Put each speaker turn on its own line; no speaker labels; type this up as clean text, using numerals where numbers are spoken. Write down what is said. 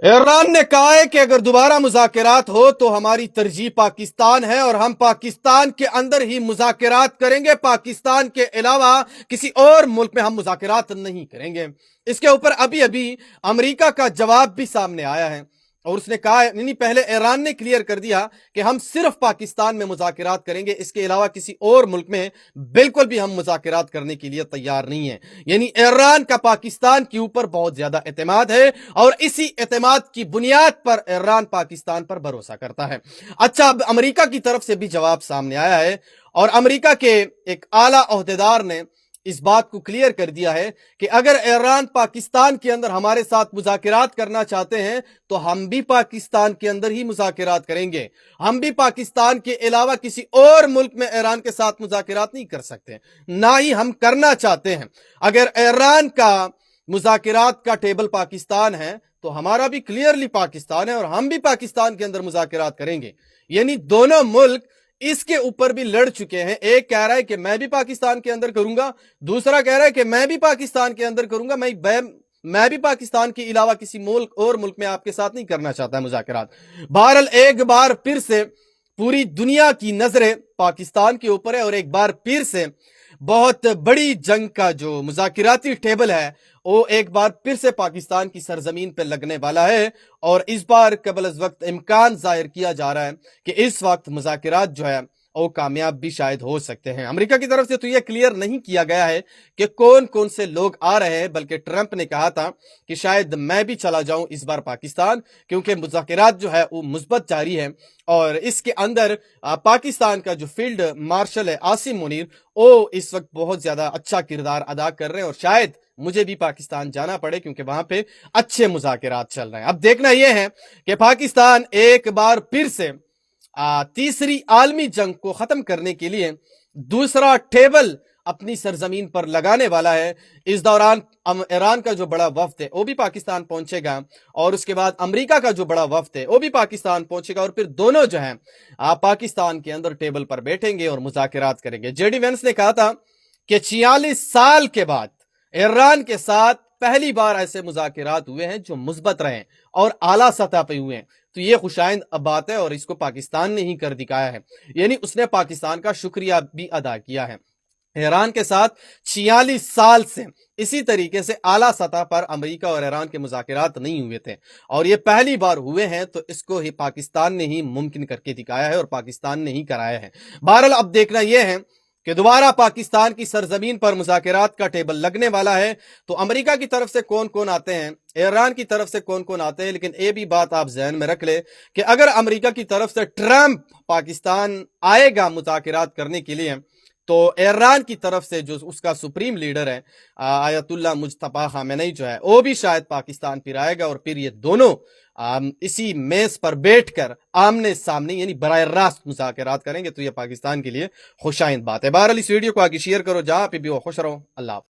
Iran ने कहा है कि अगर दोबारा मुज़ाकरात हो तो हमारी तरजीह पाकिस्तान है और हम पाकिस्तान के अंदर ही मुज़ाकरात करेंगे, पाकिस्तान के अलावा किसी और मुल्क में हम मुज़ाकरात नहीं करेंगे। इसके ऊपर अभी अभी अमेरिका का जवाब भी सामने आया है और उसने कहा नहीं, पहले ईरान ने क्लियर कर दिया कि हम सिर्फ पाकिस्तान में मुज़ाकरात करेंगे, इसके अलावा किसी और मुल्क में बिल्कुल भी हम मुज़ाकरात करने के लिए तैयार नहीं है। यानी ईरान का पाकिस्तान के ऊपर बहुत ज्यादा एतमाद है और इसी एतमाद की बुनियाद पर ईरान पाकिस्तान पर भरोसा करता है। अच्छा, अब अमेरिका की तरफ से भी जवाब सामने आया है और अमेरिका के एक आला ओहदेदार ने इस बात को क्लियर कर दिया है कि अगर ईरान पाकिस्तान के अंदर हमारे साथ मुज़ाकरात करना चाहते हैं तो हम भी पाकिस्तान के अंदर ही मुज़ाकरात करेंगे। हम भी पाकिस्तान के अलावा किसी और मुल्क में ईरान के साथ मुज़ाकरात नहीं कर सकते, ना ही हम करना चाहते हैं। अगर ईरान का मुज़ाकरात का टेबल पाकिस्तान है तो हमारा भी क्लियरली पाकिस्तान है और हम भी पाकिस्तान के अंदर मुज़ाकरात करेंगे। यानी दोनों मुल्क इसके ऊपर भी लड़ चुके हैं। एक कह रहा है कि मैं भी पाकिस्तान के अंदर करूंगा, दूसरा कह रहा है कि मैं भी पाकिस्तान के अंदर करूंगा, मैं भी पाकिस्तान के अलावा किसी मुल्क और मुल्क में आपके साथ नहीं करना चाहता मुज़ाकरात। बहरहाल एक बार फिर से पूरी दुनिया की नजरें पाकिस्तान के ऊपर है और एक बार फिर से बहुत बड़ी जंग का जो मुज़ाकराती टेबल है वो एक बार फिर से पाकिस्तान की सरजमीन पर लगने वाला है और इस बार कबल अज़ वक्त इम्कान जाहिर किया जा रहा है कि इस वक्त मुज़ाकरात जो है वो कामयाब भी शायद हो सकते हैं। अमेरिका की तरफ से तो यह क्लियर नहीं किया गया है कि कौन कौन से लोग आ रहे हैं, बल्कि ट्रंप ने कहा था कि शायद मैं भी चला जाऊं इस बार पाकिस्तान, क्योंकि मुज़ाकरात जो है वो मुस्बत जारी है और इसके अंदर पाकिस्तान का जो फील्ड मार्शल है आसिम मुनीर, वो इस वक्त बहुत ज्यादा अच्छा किरदार अदा कर रहे हैं और शायद मुझे भी पाकिस्तान जाना पड़े क्योंकि वहां पे अच्छे मुज़ाकरात चल रहे हैं। अब देखना यह है कि पाकिस्तान एक बार फिर से तीसरी आलमी जंग को खत्म करने के लिए दूसरा टेबल अपनी सरजमीन पर लगाने वाला है। इस दौरान ईरान का जो बड़ा वफ्द है वो भी पाकिस्तान पहुंचेगा और उसके बाद अमेरिका का जो बड़ा वफ्द है वो भी पाकिस्तान पहुंचेगा और फिर दोनों जो हैं पाकिस्तान के अंदर टेबल पर बैठेंगे और मुज़ाकरात करेंगे। जेडी वेंस ने कहा था कि 46 साल के बाद ईरान के साथ पहली बार ऐसे मुज़ाकरात हुए हैं जो मुस्बत रहे और आला सतह पे हुए हैं, तो ये खुशाइंद बात है और इसको पाकिस्तान ने ही कर दिखाया है। यानी उसने पाकिस्तान का शुक्रिया भी अदा किया है। ईरान के साथ 46 साल से इसी तरीके से आला सतह पर अमेरिका और ईरान के मुज़ाकरात नहीं हुए थे और ये पहली बार हुए हैं, तो इसको ही पाकिस्तान ने ही मुमकिन करके दिखाया है और पाकिस्तान ने ही कराया है। बहरहाल अब देखना यह है कि दोबारा पाकिस्तान की सरजमीन पर मुज़ाकरात का टेबल लगने वाला है, तो अमेरिका की तरफ से कौन कौन आते हैं, ईरान की तरफ से कौन कौन आते हैं। लेकिन ये भी बात आप जहन में रख ले कि अगर अमेरिका की तरफ से ट्रंप पाकिस्तान आएगा मुज़ाकरात करने के लिए, तो ईरान की तरफ से जो उसका सुप्रीम लीडर है आयतुल्लाह मुज्तबा खामेनी जो है वो भी शायद पाकिस्तान फिर आएगा और फिर ये दोनों इसी मेज पर बैठकर आमने सामने यानी बराह रास्त मुज़ाकरात करेंगे। तो ये पाकिस्तान के लिए खुशाइंद बात है। बहरहाल इस वीडियो को आगे शेयर करो, जहां पे भी हो खुश रहो। अल्लाह।